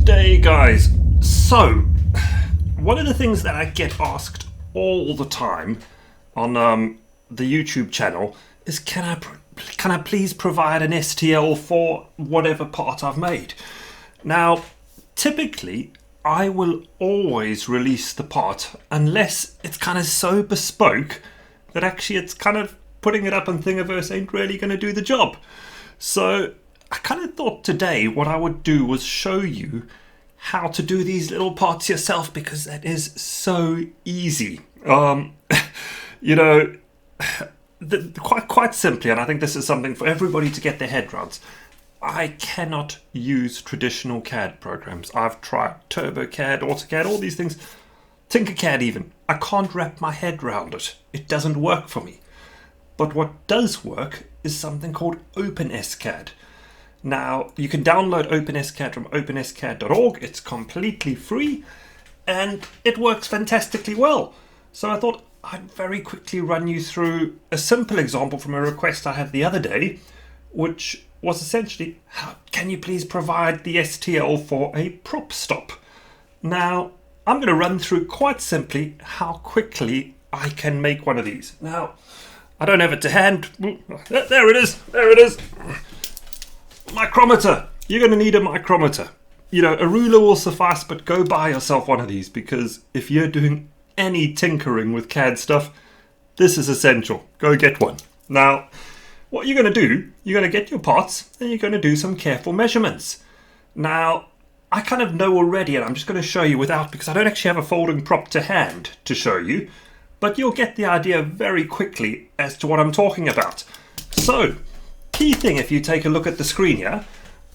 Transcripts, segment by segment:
day, guys. So, one of the things that I get asked all the time on the YouTube channel is, can I please provide an STL for whatever part I've made? Now, typically, I will always release the part unless it's kind of so bespoke that actually it's kind of putting it up on Thingiverse ain't really going to do the job. So I kind of thought today what I would do was show you how to do these little parts yourself, because that is so easy. You know, quite simply, and I think this is something for everybody to get their head around, I cannot use traditional CAD programs. I've tried TurboCAD, AutoCAD, all these things, Tinkercad even. I can't wrap my head around it. It doesn't work for me. But what does work is something called Openscad. Now, you can download Openscad from openscad.org. It's completely free and it works fantastically well. So I thought I'd very quickly run you through a simple example from a request I had the other day, which was essentially, can you please provide the STL for a prop stop? Now, I'm going to run through quite simply how quickly I can make one of these. Now, I don't have it to hand. There it is. There it is. Micrometer. You're going to need a micrometer. You know, a ruler will suffice, but go buy yourself one of these, because if you're doing any tinkering with CAD stuff, this is essential. Go get one. Now, what you're going to do, you're going to get your parts and you're going to do some careful measurements. Now, I kind of know already, and I'm just going to show you without, because I don't actually have a folding prop to hand to show you, but you'll get the idea very quickly as to what I'm talking about. So, key thing, if you take a look at the screen here,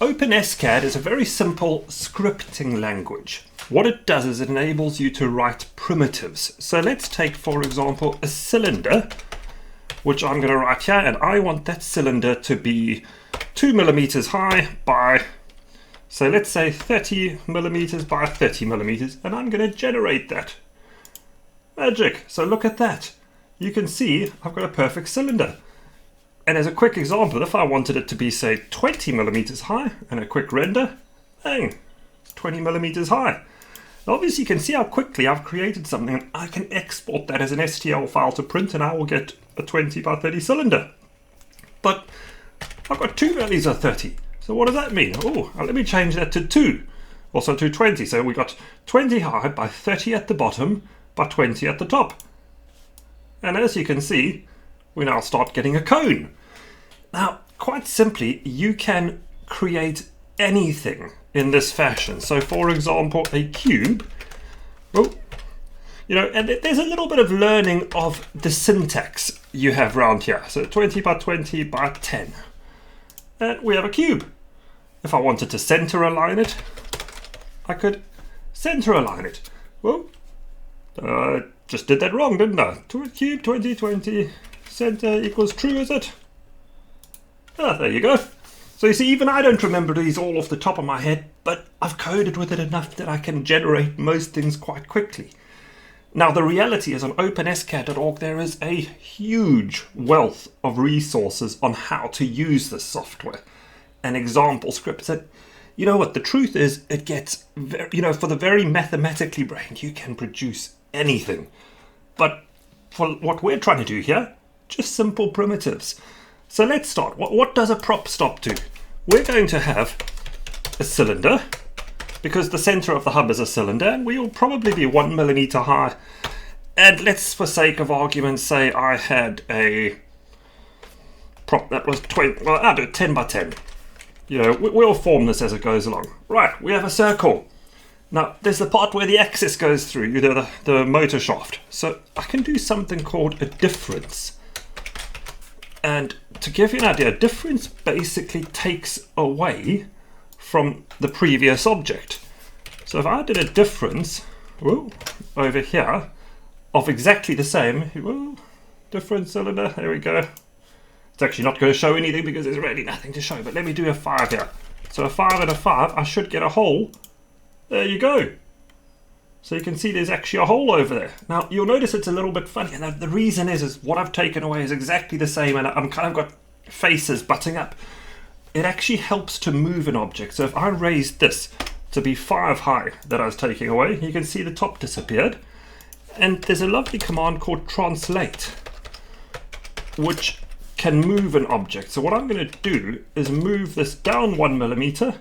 Openscad is a very simple scripting language. What it does is it enables you to write primitives. So let's take, for example, a cylinder, which I'm going to write here, and I want that cylinder to be 2 millimeters high by, so let's say 30 millimeters by 30 millimeters, and I'm going to generate that. Magic. So look at that. You can see I've got a perfect cylinder. And as a quick example, if I wanted it to be, say, 20 millimeters high and a quick render, bang, 20 millimeters high. Obviously, you can see how quickly I've created something, and I can export that as an STL file to print, and I will get a 20 by 30 cylinder. But I've got two values of 30. So what does that mean? Oh, let me change that to 2, also to 20. So we got 20 high by 30 at the bottom by 20 at the top. And as you can see, we now start getting a cone. Now, quite simply, you can create anything in this fashion. So for example, a cube, you know, and there's a little bit of learning of the syntax you have around here. So 20 by 20 by 10. And we have a cube. If I wanted to center align it, I could center align it. Well, just did that wrong, didn't I? Cube 20, 20, center equals true, is it? Ah, there you go. So you see, even I don't remember these all off the top of my head, but I've coded with it enough that I can generate most things quite quickly. Now, the reality is on openscad.org, there is a huge wealth of resources on how to use this software and example scripts. And you know what? The truth is, it gets very, you know, for the very mathematically brained, you can produce anything. But for what we're trying to do here, just simple primitives. So let's start. What does a prop stop do? We're going to have a cylinder, because the center of the hub is a cylinder, and we will probably be 1 millimeter high. And let's, for sake of argument, say I had a prop that was 20, well, I'll do 10 by 10. You know, we'll form this as it goes along. Right, we have a circle. Now, there's the part where the axis goes through, you know, the motor shaft. So I can do something called a difference. And to give you an idea, a difference basically takes away from the previous object. So if I did a difference over here of exactly the same, different cylinder, there we go. It's actually not going to show anything because there's really nothing to show, but let me do a 5 here. So a 5 and a 5, I should get a hole. There you go. So you can see there's actually a hole over there. Now, you'll notice it's a little bit funny, and the reason is what I've taken away is exactly the same, and I'm kind of got faces butting up. It actually helps to move an object. So if I raise this to be 5 high that I was taking away. You can see the top disappeared. And there's a lovely command called translate, which can move an object. So what I'm going to do is move this down 1 millimeter.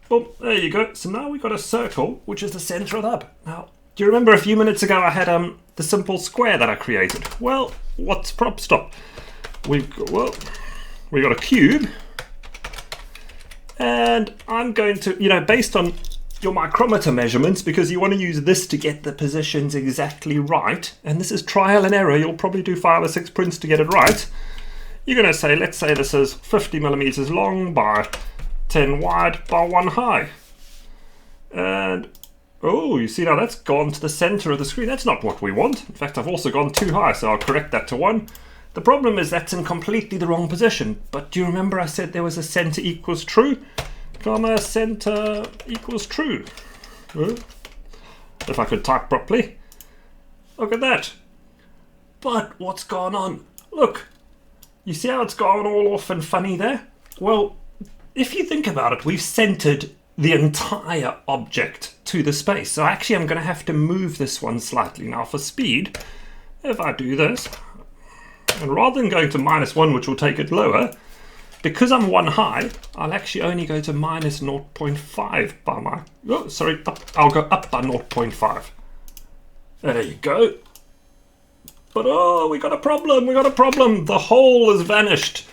Boom, there you go. So now we've got a circle, which is the center of the hub. Now, do you remember a few minutes ago I had the simple square that I created? Well, what's prop stop? We've got a cube, and I'm going to, based on your micrometer measurements, because you want to use this to get the positions exactly right, and this is trial and error, you'll probably do 5 or 6 prints to get it right. You're going to say, let's say this is 50 millimeters long by 10 wide by 1 high. And, oh, you see now that's gone to the center of the screen. That's not what we want. In fact, I've also gone too high, so I'll correct that to 1. The problem is that's in completely the wrong position. But do you remember I said there was a center equals true? Comma, center equals true. If I could type properly. Look at that. But what's gone on? Look. You see how it's gone all off and funny there? Well, if you think about it, we've centered the entire object to the space. So actually I'm going to have to move this one slightly. Now for speed, if I do this, and rather than going to -1, which will take it lower, because I'm 1 high, I'll actually only go to -0.5 by my, I'll go up by 0.5. There you go. But oh, we got a problem, the hole has vanished.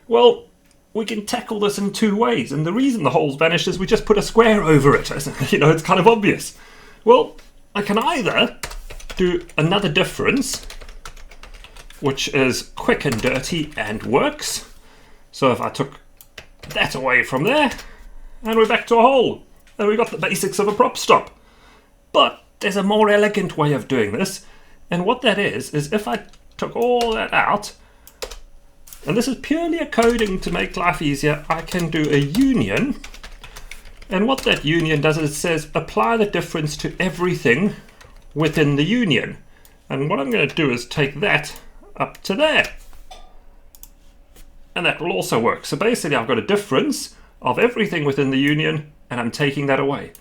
Well, we can tackle this in 2 ways, and the reason the hole's vanished is we just put a square over it. It's kind of obvious. Well, I can either do another difference, which is quick and dirty and works. So if I took that away from there, and we're back to a hole, and we got the basics of a prop stop. But there's a more elegant way of doing this, and what that is if I took all that out, and this is purely a coding to make life easier, I can do a union, and what that union does is it says apply the difference to everything within the union. And what I'm going to do is take that up to there. And that will also work. So basically I've got a difference of everything within the union, and I'm taking that away.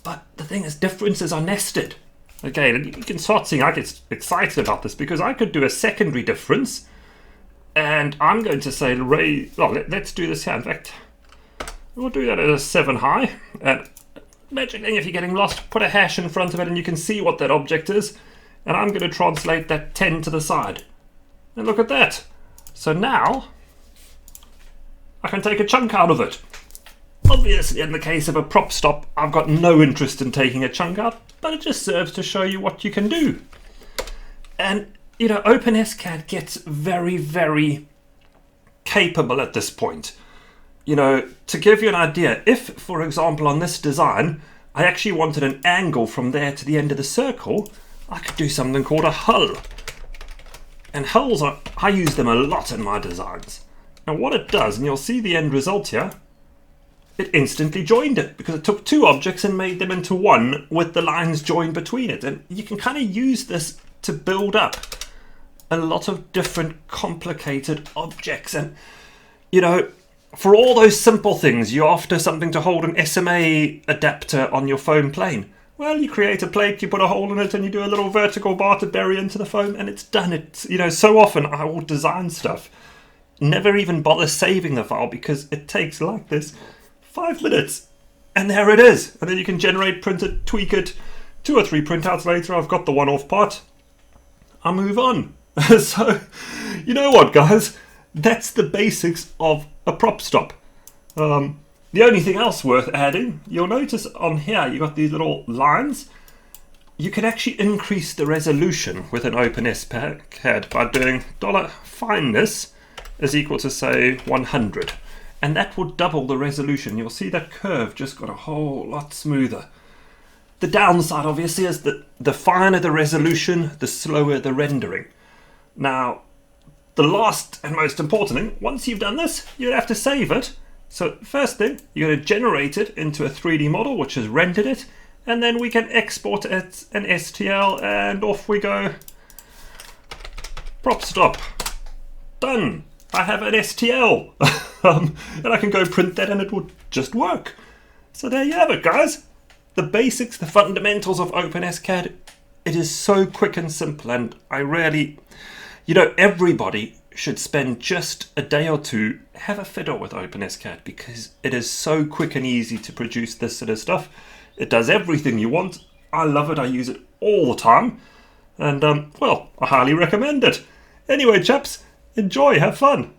But the thing is, differences are nested. Okay, and you can start seeing I get excited about this, because I could do a secondary difference, and I'm going to say, let's do this here. In fact, we'll do that at a 7 high. And magic thing, if you're getting lost, put a hash in front of it and you can see what that object is. And I'm going to translate that 10 to the side. And look at that. So now I can take a chunk out of it. Obviously, in the case of a prop stop, I've got no interest in taking a chunk out, but it just serves to show you what you can do. And, Openscad gets very, very capable at this point. To give you an idea, if, for example, on this design, I actually wanted an angle from there to the end of the circle, I could do something called a hull. And hulls, I use them a lot in my designs. And what it does, and you'll see the end result here, it instantly joined it, because it took 2 objects and made them into 1 with the lines joined between it. And you can kind of use this to build up a lot of different complicated objects. And, for all those simple things, you're after something to hold an SMA adapter on your foam plane. Well, you create a plate, you put a hole in it, and you do a little vertical bar to bury into the foam, and it's done. It's, so often I will design stuff, never even bother saving the file, because it takes like this 5 minutes, and there it is. And then you can generate, print it, tweak it. 2 or 3 printouts later, I've got the one-off part. I move on. So, you know what, guys? That's the basics of a prop stop. The only thing else worth adding, you'll notice on here you got these little lines. You can actually increase the resolution with an Openscad by doing $fineness is equal to, say, 100. And that will double the resolution. You'll see that curve just got a whole lot smoother. The downside, obviously, is that the finer the resolution, the slower the rendering. Now, the last and most important thing, once you've done this, you have to save it. So first thing, you're going to generate it into a 3D model, which has rendered it, and then we can export it as an STL, and off we go. Prop stop. Done. I have an STL. And I can go print that and it will just work. So there you have it, guys. The basics, the fundamentals of Openscad. It is so quick and simple, and I really, everybody should spend just a day or two, have a fiddle with Openscad, because it is so quick and easy to produce this sort of stuff. It does everything you want. I love it. I use it all the time. And, well, I highly recommend it. Anyway, chaps, enjoy, have fun.